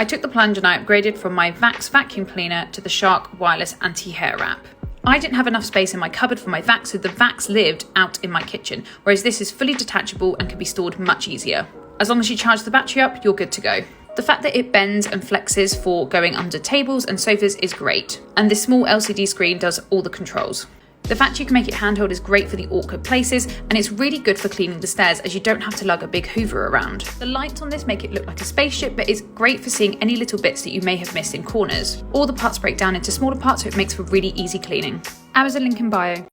I took the plunge and I upgraded from my Vax vacuum cleaner to the Shark wireless anti-hair wrap. I didn't have enough space in my cupboard for my Vax, so the Vax lived out in my kitchen, whereas this is fully detachable and can be stored much easier. As long as you charge the battery up, you're good to go. The fact that it bends and flexes for going under tables and sofas is great, and this small LCD screen does all the controls. The fact you can make it handheld is great for the awkward places, and it's really good for cleaning the stairs as you don't have to lug a big hoover around. The lights on this make it look like a spaceship, but it's great for seeing any little bits that you may have missed in corners. All the parts break down into smaller parts, so it makes for really easy cleaning. Amazon link in bio.